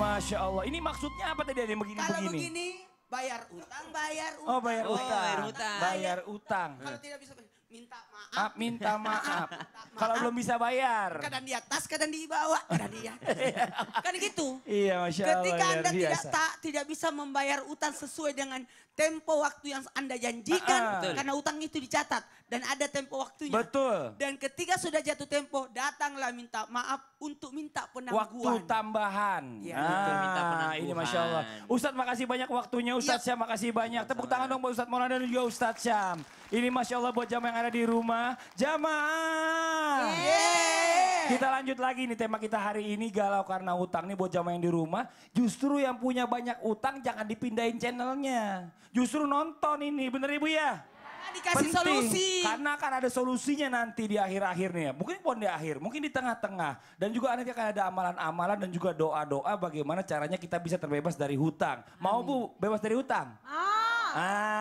Masya Allah. Ini maksudnya apa tadi ada yang begini-begini? Kalau begini, bayar utang, bayar utang. Oh bayar Oh, utang. bayar utang. Bayar utang. Kalau tidak bisa, minta maaf. Minta maaf. Kalau belum bisa bayar. Kadang di atas, kadang di bawah, kadang di atas. Kan gitu. Iya Masya Allah. Ketika luar Anda biasa. tidak bisa membayar utang sesuai dengan tempo waktu yang Anda janjikan, Betul. karena utang itu dicatat dan ada tempo waktunya. Betul. Dan ketika sudah jatuh tempo, datanglah minta maaf untuk minta penangguhan. Waktu tambahan. Iya, betul, minta penangguhan. Ini Masya Allah. Ustadz makasih banyak waktunya. Ustadz Syam makasih banyak. Tepuk tangan dong buat Ustadz Maulana dan juga Ustadz Syam. Ini Masya Allah buat jamaah yang ada di rumah. Jamaah. Kita lanjut lagi nih tema kita hari ini galau karena utang nih buat jamaah yang di rumah. Justru yang punya banyak utang jangan dipindahin channelnya. Justru nonton ini, bener Ibu ya? Dikasih solusi. Karena akan ada solusinya nanti di akhir-akhirnya. Mungkin bukan di akhir, mungkin di tengah-tengah. Dan juga nanti akan ada amalan-amalan dan juga doa-doa bagaimana caranya kita bisa terbebas dari hutang. Mau Bu, bebas dari hutang?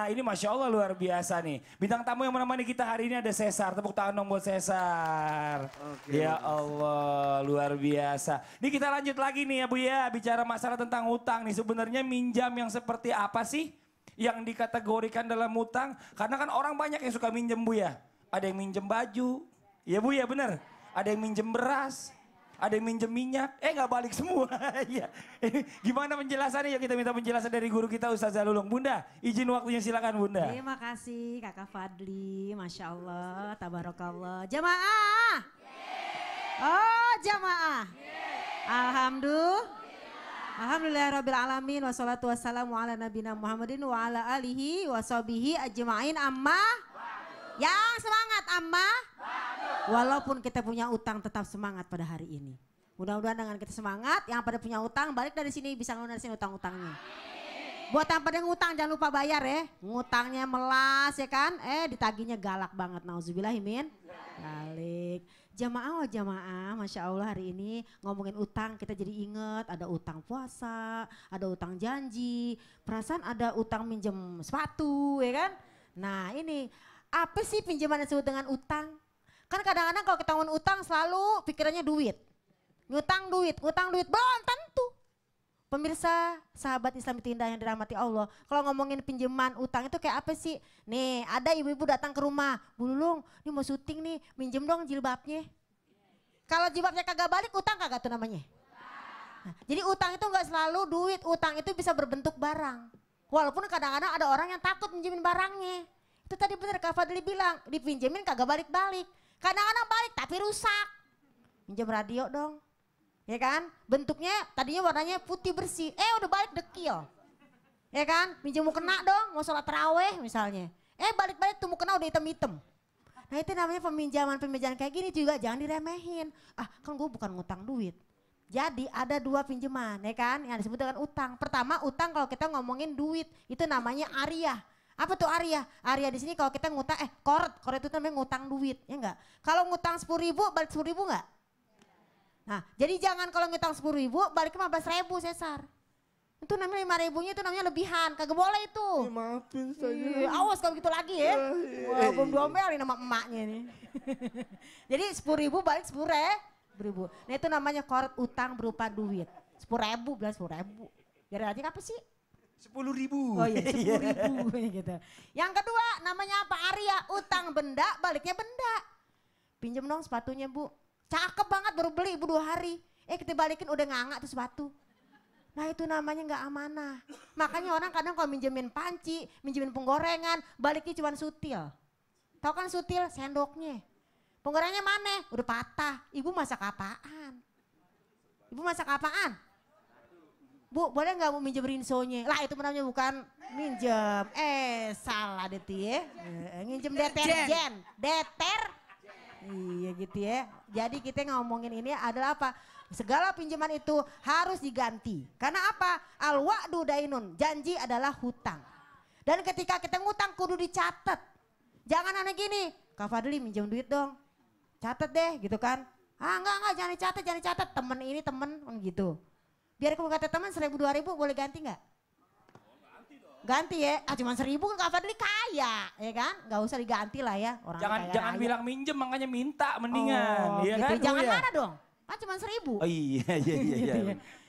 Ini Masya Allah luar biasa nih. Bintang tamu yang menemani kita hari ini ada Cesar. Tepuk tangan dong buat Cesar. Ya Allah luar biasa. Nih kita lanjut lagi nih ya Bu ya. Bicara masalah tentang hutang nih. Sebenarnya minjam yang seperti apa sih? Yang dikategorikan dalam hutang. Karena kan orang banyak yang suka minjem Bu ya. Ada yang minjem baju. Ya Bu ya bener. Ada yang minjem beras. Ada yang minjem minyak. Nggak balik semua. Iya. Gimana penjelasannya? Yuk kita minta penjelasan dari guru kita Ustazah Lulung. Bunda izin waktunya silakan Bunda. Terima kasih Kakak Fadli. Masya Allah. Tabarakallah. Jamaah. Oh jamaah. Alhamdulillah. Alhamdulillahirabbil alamin wassalatu wassalamu ala nabiyina Muhammadin wa ala alihi wa sahbihi ajmain amma. Yang semangat amma. Walaupun kita punya utang tetap semangat pada hari ini. Mudah-mudahan dengan kita semangat yang pada punya utang balik dari sini bisa ngelunasin utang-utangnya. Buat yang pada ngutang jangan lupa bayar ya. Ngutangnya melas ya kan. Ditagihnya galak banget. Nauzubillahimin. Balik. Jamaah oh jamaah, Masya Allah hari ini ngomongin utang kita jadi inget ada utang puasa, ada utang janji, perasaan ada utang minjem sepatu ya kan. Nah ini apa sih pinjaman yang disebut dengan utang? Kan kadang-kadang kalau kita ngomongin utang selalu pikirannya duit. Ngutang duit, belum tentu. Pemirsa, sahabat Islam Indah yang dirahmati Allah. Kalau ngomongin pinjaman utang itu kayak apa sih? Nih ada ibu-ibu datang ke rumah. Bu Lulung, ini mau syuting nih, minjem dong jilbabnya. Kalau jilbabnya kagak balik, utang kagak tuh namanya. Nah, jadi utang itu gak selalu duit, utang itu bisa berbentuk barang. Walaupun kadang-kadang ada orang yang takut minjemin barangnya. Itu tadi bener Kak Fadli bilang, dipinjemin kagak balik-balik. Kadang-kadang balik tapi rusak. Minjem radio dong. Ya kan, bentuknya tadinya warnanya putih bersih, udah balik dekil. Ya kan, minjem mukena dong, mau sholat taraweh misalnya. Balik-balik tuh mukena udah hitam-hitam. Nah itu namanya peminjaman kayak gini juga jangan diremehin. Kan gue bukan ngutang duit. Jadi ada dua pinjaman ya kan, yang disebut dengan utang. Pertama utang kalau kita ngomongin duit, itu namanya ariah. Apa tuh ariah? Ariah di sini kalau kita ngutang, koret itu namanya ngutang duit, ya enggak? Kalau ngutang 10.000 balik 10.000 enggak? Nah, jadi jangan kalau ngutang 10.000 balik 15.000 Cesar. Itu namanya 5.000-nya itu namanya lebihan, kagak boleh itu. Maafin saya. Awas kalau gitu lagi ya. Wah, belum diomelin sama emaknya nih. Jadi 10.000 balik 10.000. Nah itu namanya koret utang berupa duit. 10.000 bilang 10.000. Biar aja apa sih? 10.000. Oh iya 10.000 gitu. Yang kedua namanya apa? Ariah, utang benda baliknya benda. Pinjem dong sepatunya Bu. Cakep banget baru beli Ibu 2 hari. Kita balikin udah nganga tuh sepatu. Nah itu namanya gak amanah. Makanya orang kadang kalau minjemin panci, minjemin penggorengan, baliknya cuma sutil. Tahu kan sutil? Sendoknya. Penggorengannya mana? Udah patah. Ibu masak apaan? Bu boleh gak mau minjem rinsonya? Lah itu namanya bukan minjem. Salah deh ya. Minjem deterjen. Iya gitu ya. Jadi kita ngomongin ini adalah apa? Segala pinjaman itu harus diganti. Karena apa? Al-wa'du dainun. Janji adalah hutang. Dan ketika kita ngutang kudu dicatat. Jangan aneh gini. Kak Fadli minjem duit dong. Catat deh gitu kan. Enggak jangan dicatat. Temen ini temen gitu. Biar kamu kata teman 1.000 2.000 boleh ganti nggak? Ganti ya, cuma 1.000 kan Kak Fadli kaya, ya kan? Gak usah diganti lah ya. Orang Jangan bilang minjem makanya minta mendingan. Iya gitu. kan? Jangan mana dong? Kan cuma 1.000. Oh iya.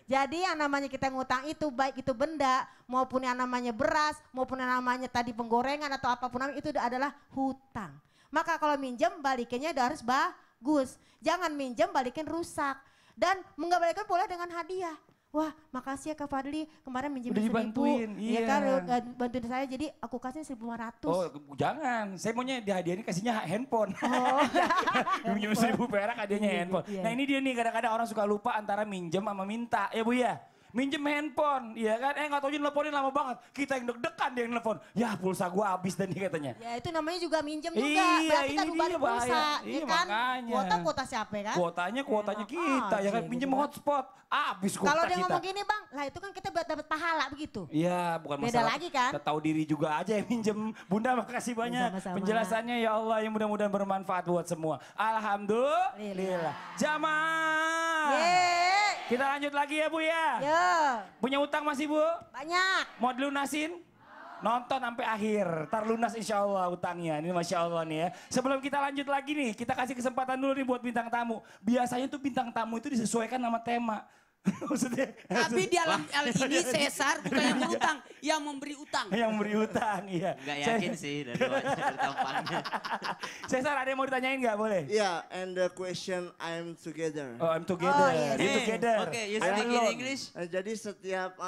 Jadi yang namanya kita ngutang itu baik itu benda maupun yang namanya beras maupun yang namanya tadi penggorengan atau apapun namanya itu adalah hutang. Maka kalau minjem balikinnya udah harus bagus. Jangan minjem balikin rusak. Dan mengembalikan boleh dengan hadiah. Wah makasih ya Kak Fadli kemarin minjem Udah 1.000. dibantuin, Iya iya. kan bantuin saya jadi aku kasih 1.500. Oh jangan, saya maunya dihadiahin kasihnya handphone. Oh. Minjem 1.000 perak hadiahnya handphone. Iya. Nah ini dia nih kadang-kadang orang suka lupa antara minjem sama minta ya Bu ya. Minjem handphone, iya kan? Nggak tau nelponin lama banget. Kita yang deg-degan dia yang nelpon. Ya pulsa gua habis tadi katanya. Ya itu namanya juga minjem juga. Iya, Berarti kan ini balik dia bahaya. pulsa. Iya, Ya kan? makanya. Kuota siapa kan? Kuotanya Enak kita ya kan aja pinjem gitu kan. hotspot. Habis kuota Kalau dia kita. ngomong gini bang, lah itu kan kita buat dapat pahala begitu. Iya, bukan Beda masalah. lagi kan? Tahu diri juga aja yang minjem. Bunda makasih banyak Sama-sama. penjelasannya ya Allah yang mudah-mudahan bermanfaat buat semua. Alhamdulillah. Jamaah. Yeay. Kita lanjut lagi ya Bu ya. Yo, Punya utang masih Bu? banyak. Mau dilunasin? Nonton sampai akhir, ntar lunas insya Allah utangnya. Ini Masya Allah nih ya. Sebelum kita lanjut lagi nih, kita kasih kesempatan dulu nih buat bintang tamu. Biasanya tuh bintang tamu itu disesuaikan sama tema. Maksudnya, Tapi di dalam hal ini Cesar bukan yang berutang, yang memberi utang. yang memberi utang, iya. Nggak yakin sih dari tampangnya. Cesar ada yang mau ditanyain nggak? Boleh? Yeah, and the question I'm together. Oh, I'm together. Oh, yes. You together. Okay, you I'm speak in alone. English? Jadi setiap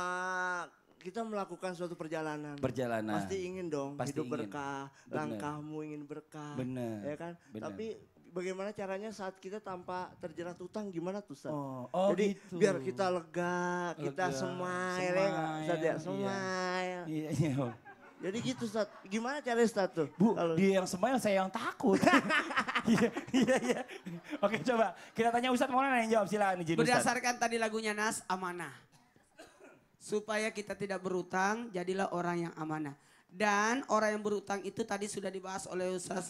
kita melakukan suatu perjalanan, Perjalanan. pasti ingin dong Pasti hidup ingin. berkah, Bener. langkahmu ingin berkah, Bener. ya kan? Bener. Tapi bagaimana caranya saat kita tanpa terjerat utang gimana tuh Ustaz? Oh, Jadi gitu. biar kita lega, kita Lega, smile, ya nggak, Ustaz ya, iya. smile. Iya, iya. Jadi gitu Ustaz, gimana caranya Ustaz tuh? Bu, Kalau- dia yang smile, saya yang takut. Iya, iya, iya. Oke, coba kita tanya Ustadz Maulana yang jawab, silakan izin Ustadz. Berdasarkan tadi lagunya Nas, amanah. Supaya kita tidak berutang, jadilah orang yang amanah. Dan orang yang berutang itu tadi sudah dibahas oleh Ustaz,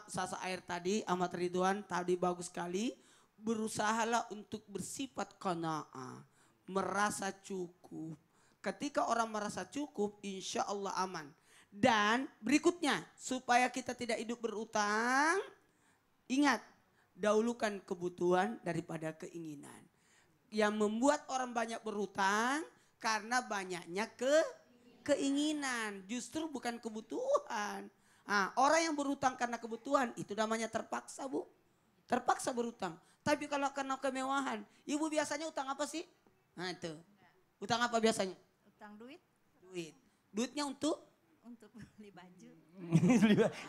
Sasa Air tadi, Ahmad Ridwan tadi bagus sekali. Berusahalah untuk bersifat qanaah, merasa cukup. Ketika orang merasa cukup, insya Allah aman. Dan berikutnya, supaya kita tidak hidup berutang, ingat, dahulukan kebutuhan daripada keinginan. Yang membuat orang banyak berutang karena banyaknya keinginan, justru bukan kebutuhan. Nah, orang yang berutang karena kebutuhan itu namanya terpaksa Bu. Terpaksa berutang. Tapi kalau karena kemewahan, ibu biasanya utang apa sih? Nah itu, utang apa biasanya? Utang duit Duit. Duitnya untuk? untuk beli baju.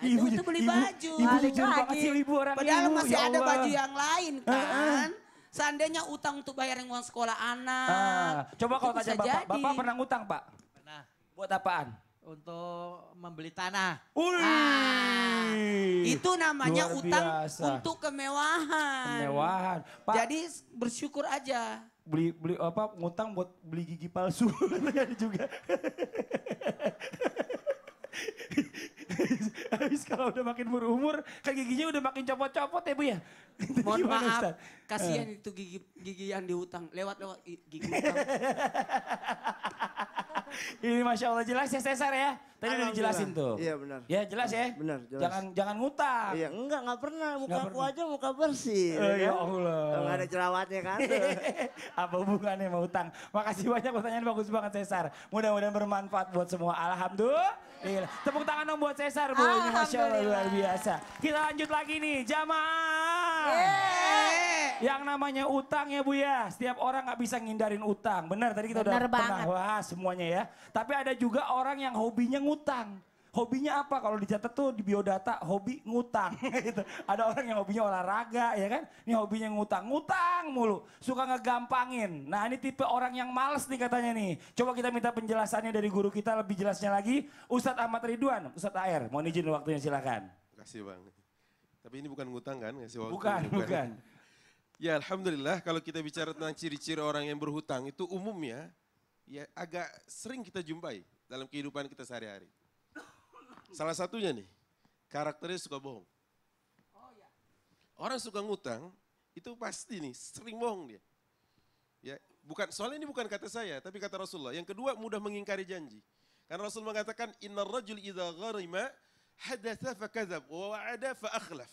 Ibu, Untuk beli baju. Ibu Balik jujur banget lagi. sih ibu orang Padahal ibu, masih ya ada Allah. baju yang lain kan. Seandainya utang untuk bayarin uang sekolah anak. Coba kalau itu tanya bisa Bapak, jadi. Bapak pernah ngutang Pak? Pernah. Buat apaan? Untuk membeli tanah. Itu namanya Luar utang biasa. untuk kemewahan. Kemewahan. Pak, Jadi bersyukur aja. beli apa ngutang buat beli gigi palsu ada juga. Habis kalau udah makin berumur kan giginya udah makin copot-copot ya Bu ya. Mohon Gimana, maaf, Ustaz? kasihan itu gigi yang dihutang. Lewat-lewat gigi utang. Ini Masya Allah jelas ya Cesar ya. Tadi udah dijelasin tuh. Iya benar. Ya jelas ya. Benar, jelas. Jangan ngutang. Iya, nggak pernah. Mukaku pernah. aja muka bersih. Oh, ya kan? Allah. Nggak ada jerawatnya kan. Apa hubungannya sama utang? Makasih banyak pertanyaan bagus banget Cesar. Mudah-mudahan bermanfaat buat semua. Alhamdulillah. Tepuk tangan dong buat Cesar Bu. Ini Masya Allah luar biasa. Kita lanjut lagi nih jamaah. Yang namanya utang ya Bu ya. Setiap orang nggak bisa ngindarin utang. Benar tadi kita Benar udah pernah banget. bahas semuanya ya. Tapi ada juga orang yang hobinya ngutang. Hobinya apa? Kalau dicatat tuh di biodata hobi ngutang gitu. Ada orang yang hobinya olahraga ya kan. Ini hobinya ngutang mulu. Suka ngegampangin. Nah ini tipe orang yang males nih katanya nih. Coba kita minta penjelasannya dari guru kita lebih jelasnya lagi. Ustadz Ahmad Ridwan, Ustadz AR. Mohon izin waktunya silakan. Kasih Bang. Tapi ini bukan ngutang kan? Ngasih waktu. Bukan. Ya Alhamdulillah kalau kita bicara tentang ciri-ciri orang yang berhutang itu umumnya ya agak sering kita jumpai dalam kehidupan kita sehari-hari. Salah satunya nih, karakternya suka bohong. Orang suka ngutang itu pasti nih sering bohong dia. Ya, soalnya ini bukan kata saya, tapi kata Rasulullah. Yang kedua mudah mengingkari janji. Karena Rasul mengatakan innar rajul idza gharima hadatsa fakadzab wa wa'ada fa akhlaf.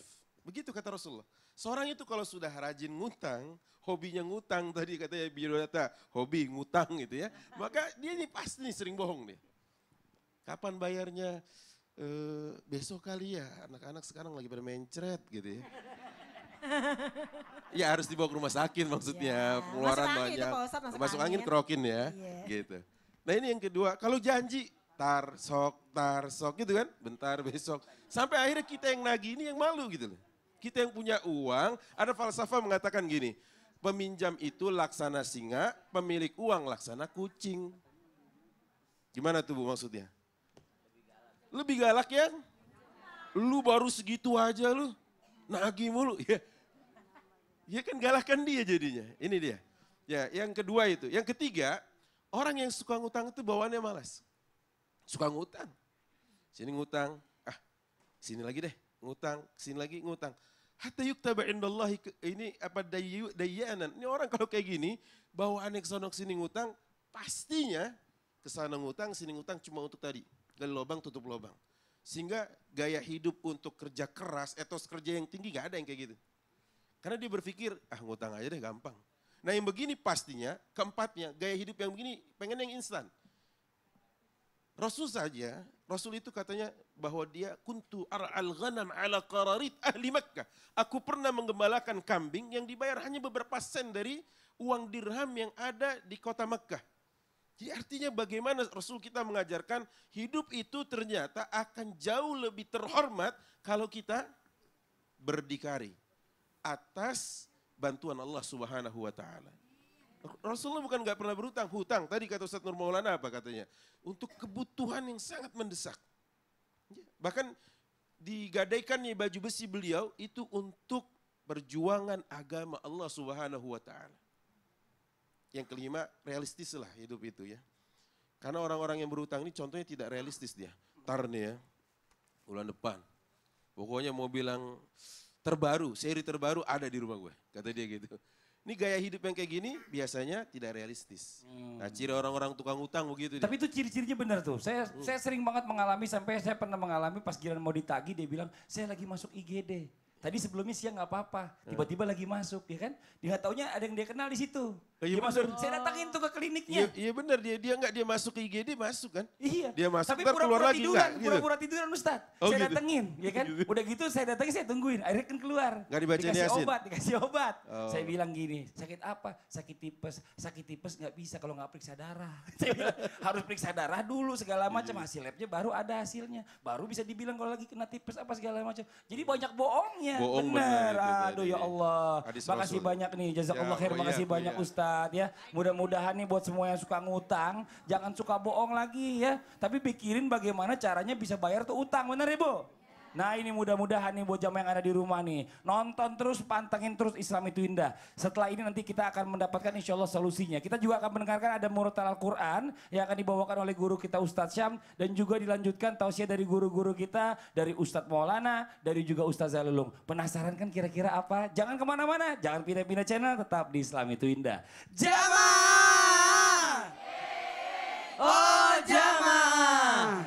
Begitu kata Rasulullah. Seorang itu kalau sudah rajin ngutang, hobinya ngutang tadi katanya biodata, hobi ngutang gitu ya. Maka dia ini pasti nih sering bohong nih. Kapan bayarnya? Besok kali ya, anak-anak sekarang lagi pada mencret gitu ya. Ya harus dibawa ke rumah sakit maksudnya, Ya, pengeluaran masuk angin banyak. itu, Pak Ustadz, Masuk angin kerokin ya, Iya. gitu. Nah ini yang kedua, kalau janji tar sok gitu kan, bentar besok. Sampai akhirnya kita yang nagih ini yang malu gitu loh. Kita yang punya uang, ada falsafah mengatakan gini, peminjam itu laksana singa, pemilik uang laksana kucing. Gimana tuh Bu maksudnya? Lebih galak ya? Lu baru segitu aja lu, nagih mulu. Ya, ya kan galakkan dia jadinya, ini dia. Ya yang kedua itu, yang ketiga, orang yang suka ngutang itu bawaannya malas. Suka ngutang, sini ngutang, sini lagi deh, ngutang, sini lagi ngutang. Hatta yuktaba indallahi ini apa dayyanan. Ini orang kalau kayak gini, bawaannya ke sono sini ngutang, pastinya ke sana ngutang, sini ngutang cuma untuk tadi. Gali lubang tutup lubang. Sehingga gaya hidup untuk kerja keras, etos kerja yang tinggi gak ada yang kayak gitu. Karena dia berpikir, ngutang aja deh gampang. Nah yang begini pastinya, keempatnya, gaya hidup yang begini pengen yang instan. Rasul itu katanya bahwa dia kuntu ar'al ghanam ala qararit ahli Makkah. Aku pernah menggembalakan kambing yang dibayar hanya beberapa sen dari uang dirham yang ada di kota Makkah. Jadi artinya bagaimana Rasul kita mengajarkan hidup itu ternyata akan jauh lebih terhormat kalau kita berdikari atas bantuan Allah Subhanahu wa taala. Rasulullah bukan nggak pernah berhutang, hutang. Tadi kata Ustaz Nur Maulana apa katanya? Untuk kebutuhan yang sangat mendesak. Bahkan digadaikannya baju besi beliau itu untuk perjuangan agama Allah Subhanahu wa taala. Yang kelima, realistis lah hidup itu ya. Karena orang-orang yang berhutang ini contohnya tidak realistis dia. Ntar nih ya, bulan depan. Pokoknya mau bilang terbaru, seri terbaru ada di rumah gue. Kata dia gitu. Ini gaya hidup yang kayak gini biasanya tidak realistis. Nah ciri orang-orang tukang utang begitu. Tapi itu ciri-cirinya benar tuh. Saya sering banget mengalami, sampai saya pernah mengalami pas giliran mau ditagih dia bilang, saya lagi masuk IGD. Tadi sebelumnya siang nggak apa-apa, tiba-tiba lagi masuk, ya kan? Dia nggak taunya ada yang dia kenal di situ. Dia masuk, saya datangin tuh ke kliniknya. Iya benar, dia masuk ke IGD masuk kan? Iya. Dia masuk, tapi ntar keluar pura-pura lagi tiduran, enggak? Gitu. pura-pura tiduran Ustaz. Oh, Saya gitu. datengin, ya kan? Udah gitu saya datengin, saya tungguin. Akhirnya kan keluar. Nggak dibacain Yasin? Dikasih obat. Oh. Saya bilang gini, sakit apa? Sakit tipes nggak bisa kalau nggak periksa darah. Saya bilang harus periksa darah dulu segala macam, hasil labnya baru ada hasilnya. Baru bisa dibilang kalau lagi kena tipes apa segala macam. Jadi banyak bohongnya. Bohong bener. bener itu Aduh tadi. ya Allah. Hadis Makasih Rasul. banyak nih, jazakallah khair. Makasih banyak Ustadz ya. Mudah-mudahan nih buat semua yang suka ngutang, jangan suka bohong lagi ya. Tapi pikirin bagaimana caranya bisa bayar tuh utang, bener ya Bu? Nah ini mudah-mudahan nih buat jamaah yang ada di rumah nih. Nonton terus, pantengin terus Islam itu Indah. Setelah ini nanti kita akan mendapatkan insya Allah solusinya. Kita juga akan mendengarkan ada murotal Al-Quran yang akan dibawakan oleh guru kita Ustadz Syam. Dan juga dilanjutkan tausiah dari guru-guru kita, dari Ustadz Maulana, dari juga Ustadz Zalulung. Penasaran kan kira-kira apa? Jangan kemana-mana, jangan pindah-pindah channel, tetap di Islam itu Indah. Jamaah! Oh jamaah!